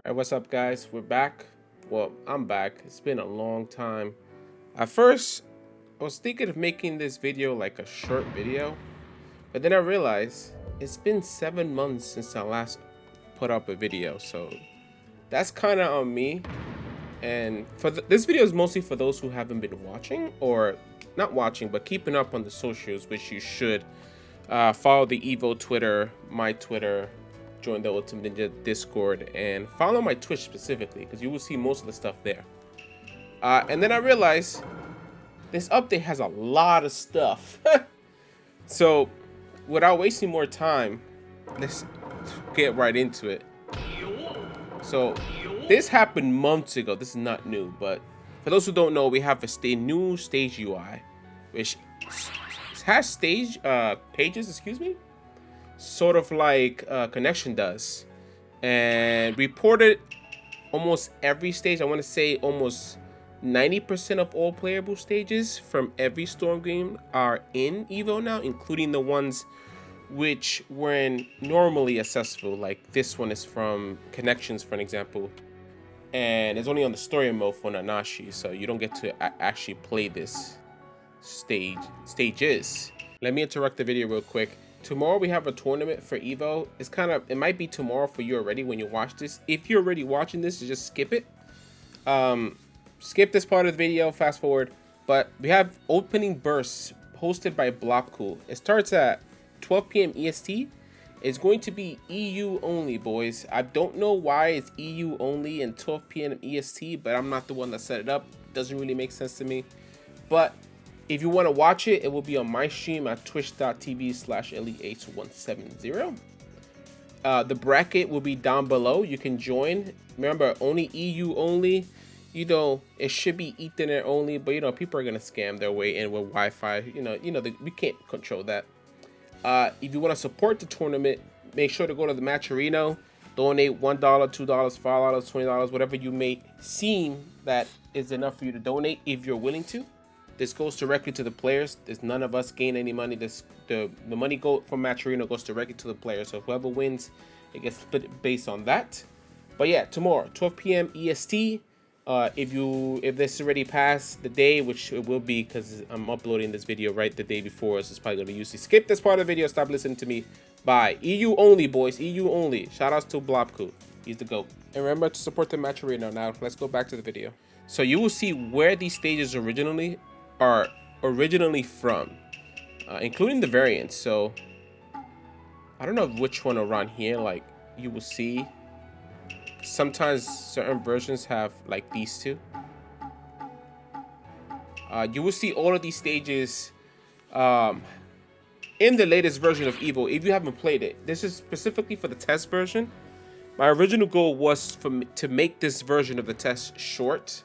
Hey, what's up, guys? We're back. Well, I'm back. It's been a long time. At first, I was thinking of making this video like a short video, but then I realized it's been 7 months since I last put up a video, so that's kind of on me. And this video is mostly for those who haven't been watching, or not watching, but keeping up on the socials, which you should. Follow the Evo Twitter, my Twitter, join the Ultimate Ninja Discord, and follow my Twitch specifically because you will see most of the stuff there. And then I realized this update has a lot of stuff. So without wasting more time, let's get right into it. So this happened months ago. This is not new, but for those who don't know, we have a new stage UI, which has stage pages, excuse me, sort of like Connection does, and reported almost every stage. I want to say almost 90% of all playable stages from every Storm game are in Evo now, including the ones which weren't normally accessible. Like this one is from Connections, for an example, and it's only on the story mode for Nanashi, so you don't get to actually play this stages. Let me interrupt the video real quick. Tomorrow we have a tournament for Evo. It might be tomorrow for you already when you watch this. If you're already watching this, just skip it. Skip this part of the video, fast forward. But we have opening bursts hosted by Blockcool. It starts at 12 p.m. EST. It's going to be EU only, boys. I don't know why it's EU only and 12 p.m. EST, but I'm not the one that set it up. Doesn't really make sense to me. But if you want to watch it, it will be on my stream at twitch.tv/elite8170. The bracket will be down below. You can join. Remember, only EU only. You know, it should be Ethernet only, but you know, people are gonna scam their way in with Wi-Fi. We can't control that. If you want to support the tournament, make sure to go to the Matcherino. Donate $1, $2, $5, $20, whatever you may seem that is enough for you to donate if you're willing to. This goes directly to the players. There's none of us gain any money. The money from Matcherino goes directly to the players. So whoever wins, it gets split based on that. But yeah, tomorrow, 12 p.m. EST. If this already passed the day, which it will be because I'm uploading this video right the day before, so it's probably gonna be usually skip this part of the video. Stop listening to me. Bye. EU only, boys. EU only. Shout outs to Blobcool. He's the GOAT. And remember to support the Matcherino. Now let's go back to the video. So you will see where these stages are originally from, including the variants. So I don't know which one around here, like you will see sometimes certain versions have like these two. You will see all of these stages in the latest version of Evo. If you haven't played it, this is specifically for the test version. My original goal was to make this version of the test short,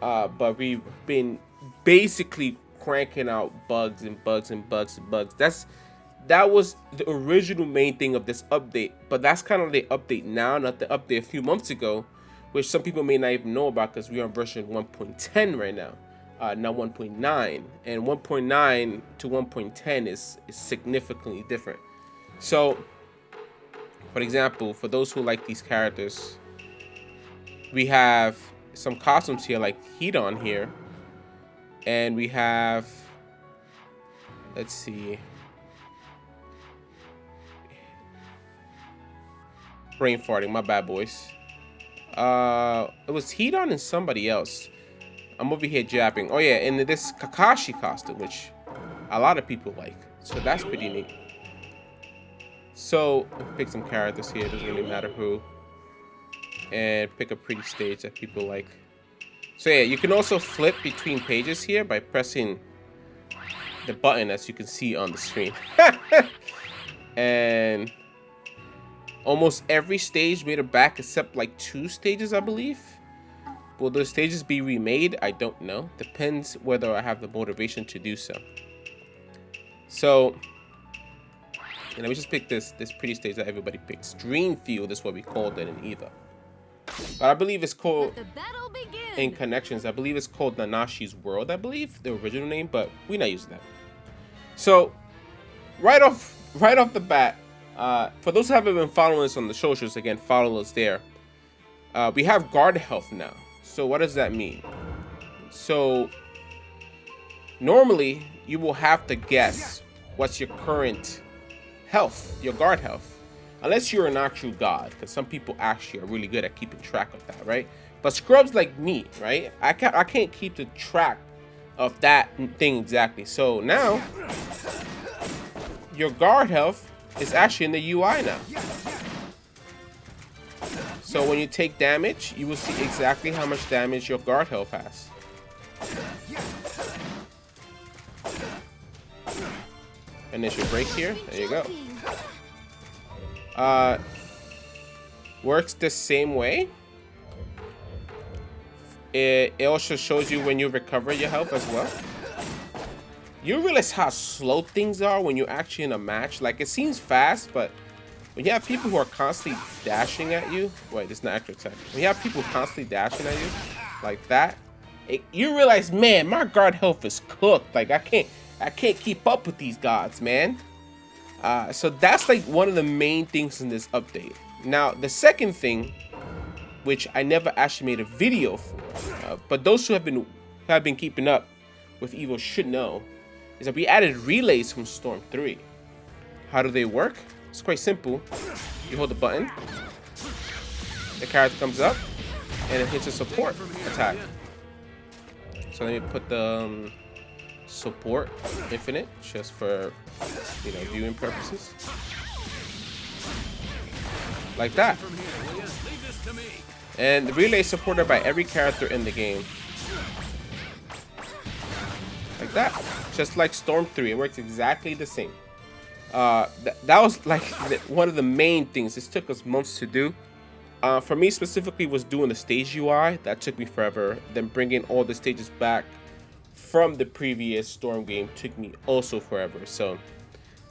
but we've been basically cranking out bugs and bugs and bugs and bugs. That was the original main thing of this update, but that's kind of the update now, not the update a few months ago, which some people may not even know about because we're on version 1.10 right now, not 1.9, and 1.9 to 1.10 is significantly different. So for example, for those who like these characters, we have some costumes here like Hedon here. And we have, let's see, brain farting, my bad, boys. It was Hedon and somebody else. I'm over here jabbing. Oh yeah, and this Kakashi costume, which a lot of people like. So that's pretty neat. So pick some characters here, doesn't really matter who. And pick a pretty stage that people like. So yeah, you can also flip between pages here by pressing the button, as you can see on the screen. And almost every stage made it back except like 2 stages, I believe. Will those stages be remade? I don't know. Depends whether I have the motivation to do so. So, let me just pick this pretty stage that everybody picks. Dreamfield is what we called it in Evo. But I believe it's called, in Connections, I believe it's called Nanashi's World, I believe, the original name, but we're not using that. So, right off the bat, for those who haven't been following us on the socials, again, follow us there. We have guard health now. So what does that mean? So normally you will have to guess what's your current health, your guard health, unless you're an actual god, because some people actually are really good at keeping track of that, right? But scrubs like me, right, I can't keep the track of that thing exactly. So now your guard health is actually in the UI now. So when you take damage, you will see exactly how much damage your guard health has. Initial break here. There you go. Works the same way. It also shows you when you recover your health as well. You realize how slow things are when you're actually in a match. Like, it seems fast, but when you have people who are constantly dashing at you, wait, it's not actual attack. When you have people constantly dashing at you like that, you realize, man, my guard health is cooked. Like, I can't keep up with these gods, man. So that's like one of the main things in this update. Now, the second thing, which I never actually made a video for, but those who have been keeping up with Evo should know, is that we added relays from Storm 3. How do they work? It's quite simple. You hold the button, the character comes up, and it hits a support attack. So let me put the support infinite just for, you know, viewing purposes, like that. And the relay is supported by every character in the game, like that. Just like Storm 3, it works exactly the same. That was like one of the main things. This took us months to do. For me specifically, was doing the stage UI. That took me forever. Then bringing all the stages back from the previous Storm game took me also forever. So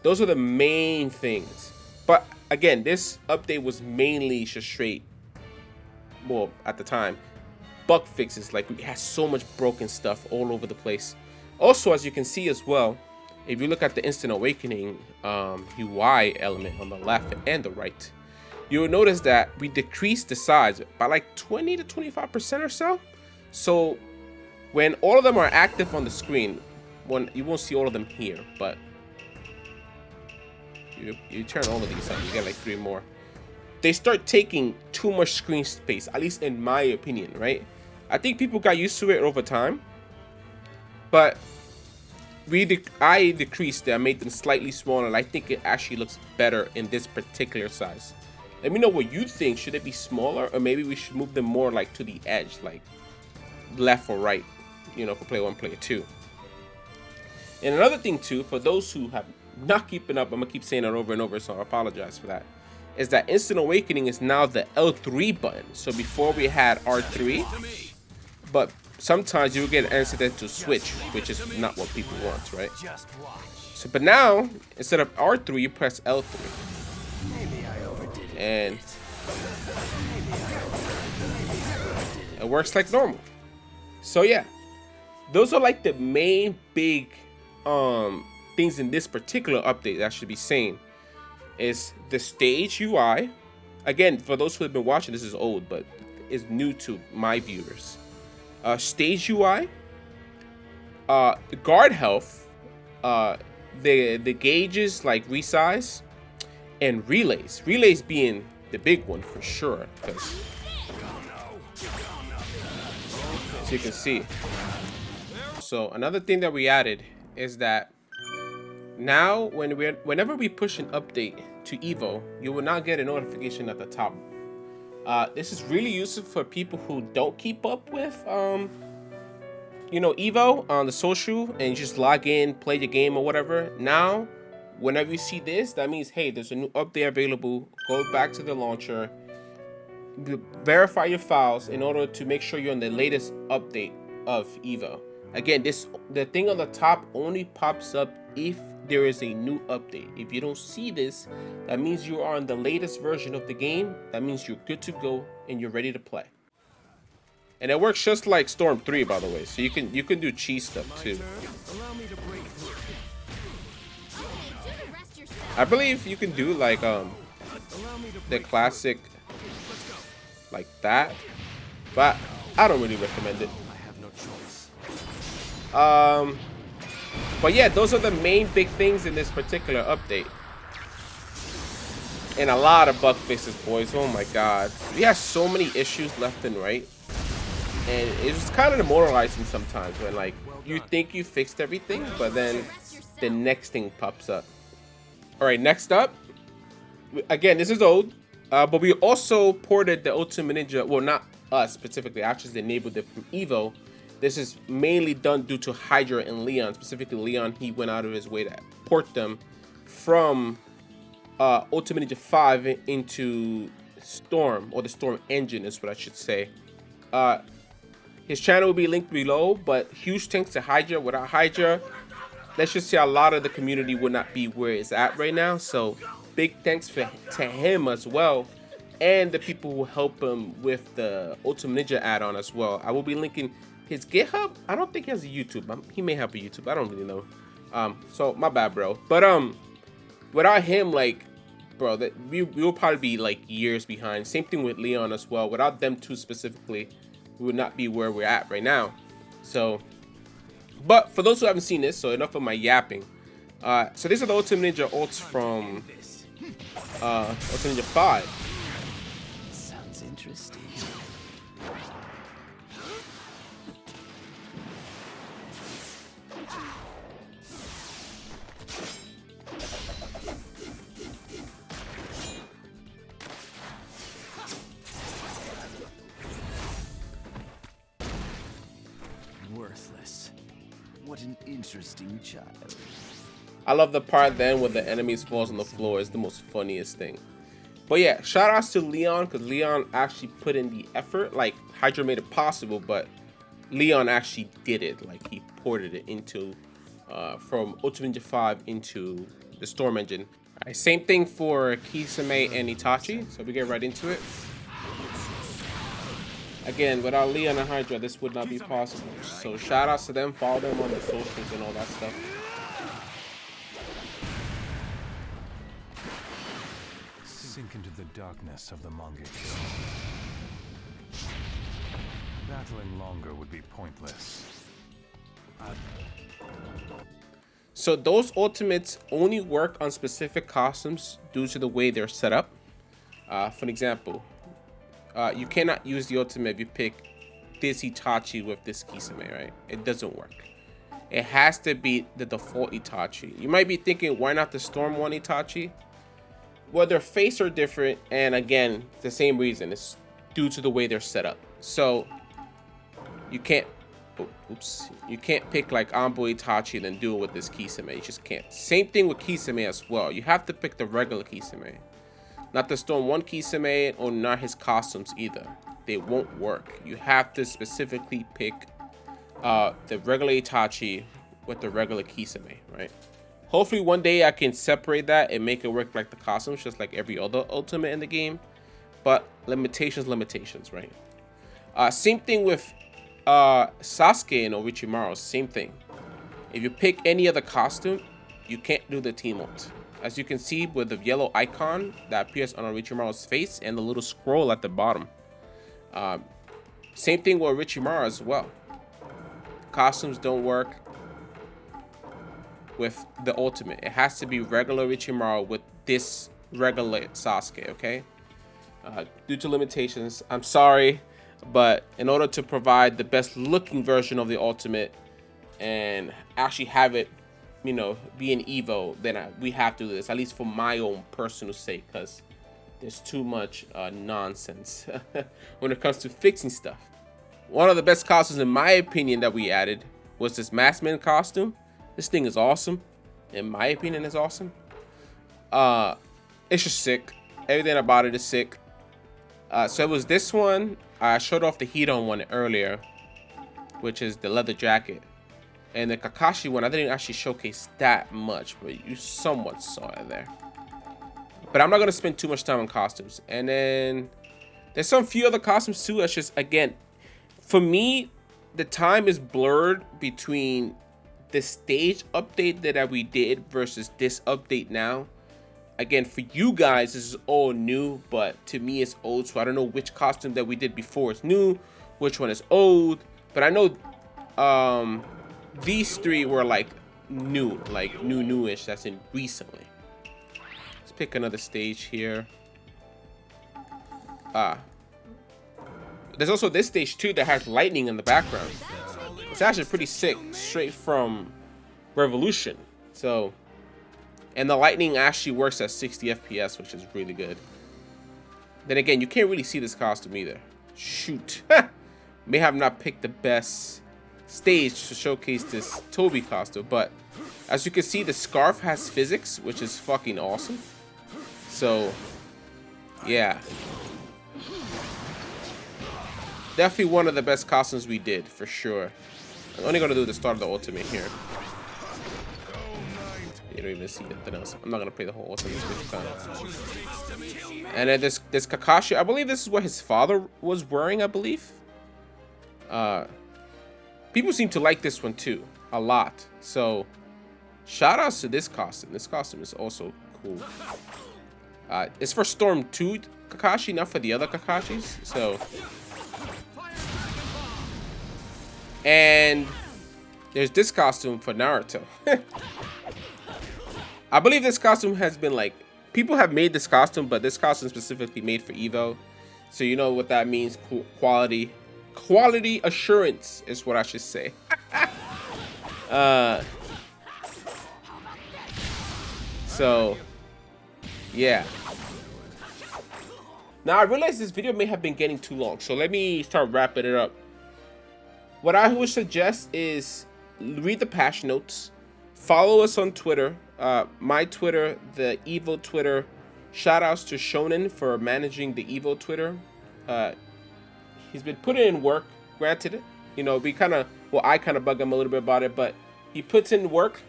those are the main things. But again, this update was mainly just straight, well, at the time, bug fixes. Like, we had so much broken stuff all over the place. Also, as you can see as well, if you look at the Instant Awakening UI element on the left and the right, you'll notice that we decreased the size by like 20 to 25% or so. So when all of them are active on the screen, you won't see all of them here, but you turn all of these on, you get like 3 more. They start taking too much screen space, at least in my opinion, right? I think people got used to it over time, but I decreased them, made them slightly smaller, and I think it actually looks better in this particular size. Let me know what you think. Should it be smaller, or maybe we should move them more like to the edge, like left or right, you know, for player 1, player 2. And another thing too, for those who have not keeping up, I'm gonna keep saying it over and over, so I apologize for that, is that Instant Awakening is now the L3 button. So before we had R3, but sometimes you will get an incident to switch, which is not what people want, right? So, but now, instead of R3, you press L3. And it works like normal. So yeah, those are like the main big things in this particular update that I should be saying. Is the stage UI. Again, for those who have been watching, this is old, but is new to my viewers. Stage UI, guard health, the gauges like resize, and relays. Relays being the big one for sure, because as you can see. So another thing that we added is that now whenever we push an update to Evo, you will not get a notification at the top. This is really useful for people who don't keep up with you know, Evo on the social, and you just log in, play the game or whatever. Now whenever you see this, that means, hey, there's a new update available. Go back to the launcher, verify your files in order to make sure you're on the latest update of Evo. Again, the thing on the top only pops up if there is a new update. If you don't see this, that means you are on the latest version of the game. That means you're good to go and you're ready to play. And it works just like Storm 3, by the way. So you can do cheese stuff too. I believe you can do like the classic like that, but I don't really recommend it. I have no choice. But yeah, those are the main big things in this particular update. And a lot of bug fixes, boys. Oh my god. We have so many issues left and right. And it's kind of demoralizing sometimes when, like, you think you fixed everything, but then the next thing pops up. Alright, next up. Again, this is old. But we also ported the Ultimate Ninja. Well, not us specifically. I just enabled it from Evo. This is mainly done due to Hydra and Leon. Specifically, Leon, he went out of his way to port them from Ultimate Ninja 5 into Storm, or the Storm engine is what I should say. His channel will be linked below, but huge thanks to Hydra. Without Hydra, let's just say a lot of the community would not be where it's at right now. So big thanks to him as well, and the people who help him with the Ultimate Ninja add-on as well. I will be linking his GitHub. I don't think he has a YouTube. He may have a YouTube. I don't really know. So my bad, bro. But without him, like, bro, that we will probably be like years behind. Same thing with Leon as well. Without them two specifically, we would not be where we're at right now. So, but for those who haven't seen this, so enough of my yapping. So these are the Ultimate Ninja ults from Ultimate Ninja 5. Sounds interesting. Worthless. What an interesting child. I love the part then when the enemies falls on the floor. It's the most funniest thing. But yeah, shout outs to Leon, because Leon actually put in the effort. Like, Hydra made it possible, but Leon actually did it. Like, he ported it into from Ultimate Ninja 5 into the Storm engine. All right, same thing for Kisame and Itachi. So we get right into it. Again, without Leon and Hydra, this would not be possible. So shout outs to them. Follow them on the socials and all that stuff. Sink into the darkness of the Mangekyo. Battling longer would be pointless. So those ultimates only work on specific costumes due to the way they're set up. For an example, you cannot use the ultimate if you pick this Itachi with this Kisame, right? It doesn't work. It has to be the default Itachi. You might be thinking, why not the Storm 1 Itachi? Well, their faces are different, and again, it's the same reason. It's due to the way they're set up. So you can't, you can't pick like Ambo Itachi and then do it with this Kisame. You just can't. Same thing with Kisame as well. You have to pick the regular Kisame, not the Storm 1 Kisame, or not his costumes either. They won't work. You have to specifically pick the regular Itachi with the regular Kisame, right? Hopefully one day I can separate that and make it work like the costumes, just like every other ultimate in the game. But limitations, right? Same thing with Sasuke and Orochimaru, same thing. If you pick any other costume, you can't do the team ult. As you can see with the yellow icon that appears on Orochimaru's face and the little scroll at the bottom. Same thing with Orochimaru as well. Costumes don't work with the ultimate. It has to be regular Orochimaru with this regular Sasuke, okay? Due to limitations, I'm sorry, but in order to provide the best looking version of the ultimate and actually have it, you know, be an Evo, then we have to do this, at least for my own personal sake, because there's too much nonsense when it comes to fixing stuff. One of the best costumes, in my opinion, that we added was this Maskman costume. This thing is awesome. In my opinion, it's awesome. It's just sick. Everything about it is sick. So it was this one. I showed off the Hedon one earlier, which is the leather jacket. And the Kakashi one, I didn't actually showcase that much, but you somewhat saw it there. But I'm not going to spend too much time on costumes. And then there's some few other costumes too. That's just, again, for me, the time is blurred between the stage update that we did versus this update now. Again, for you guys, this is all new, but to me, it's old. So I don't know which costume that we did before is new, which one is old. But I know these three were like new, newish. That's in recently. Let's pick another stage here. There's also this stage too that has lightning in the background. It's actually pretty sick, straight from Revolution. So, and the lightning actually works at 60 FPS, which is really good. Then again, you can't really see this costume either. Shoot. May have not picked the best stage to showcase this Toby costume, but as you can see, the scarf has physics, which is fucking awesome. So, yeah. Definitely one of the best costumes we did, for sure. I'm only gonna do the start of the ultimate here. You don't even see anything else. I'm not gonna play the whole ultimate this time. And then this Kakashi, I believe this is what his father was wearing, I believe. People seem to like this one too, a lot. So, shout outs to this costume. This costume is also cool. It's for Storm 2 Kakashi, not for the other Kakashis. So, and there's this costume for Naruto. I believe this costume has been like, people have made this costume, but this costume specifically made for Evo. So you know what that means. Quality assurance is what I should say. So yeah. Now I realize this video may have been getting too long, so let me start wrapping it up. What I would suggest is read the patch notes, follow us on Twitter, my Twitter, the Evo Twitter. Shout outs to Shonen for managing the Evo Twitter. He's been putting in work. Granted, you know, I kind of bug him a little bit about it, but he puts in work.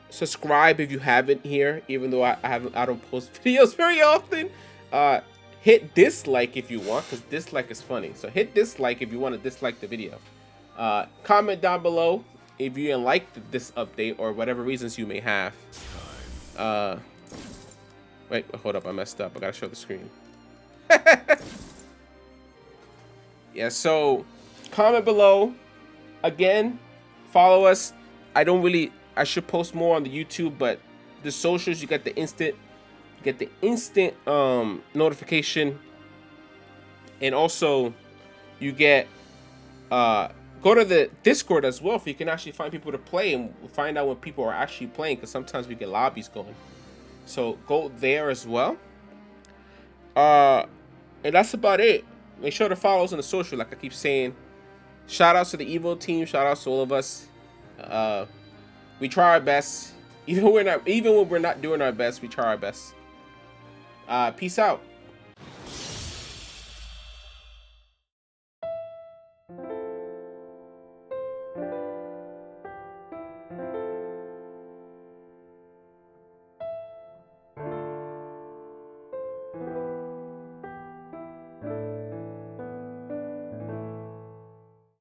Subscribe if you haven't here, even though I don't post videos very often. Hit dislike if you want, because dislike is funny. So hit dislike if you want to dislike the video. Comment down below if you didn't like this update or whatever reasons you may have. Wait, hold up, I messed up. I gotta show the screen. Yeah, so comment below. Again, follow us. I should post more on the YouTube, but the socials, you get the instant notification, and also you get go to the Discord as well, if you can actually find people to play and find out when people are actually playing, because sometimes we get lobbies going. So go there as well. And that's about it. Make sure to follow us on the social, like I keep saying. Shout outs to the Evo team. Shout outs to all of us. We try our best. Even when we're not doing our best, we try our best. Peace out.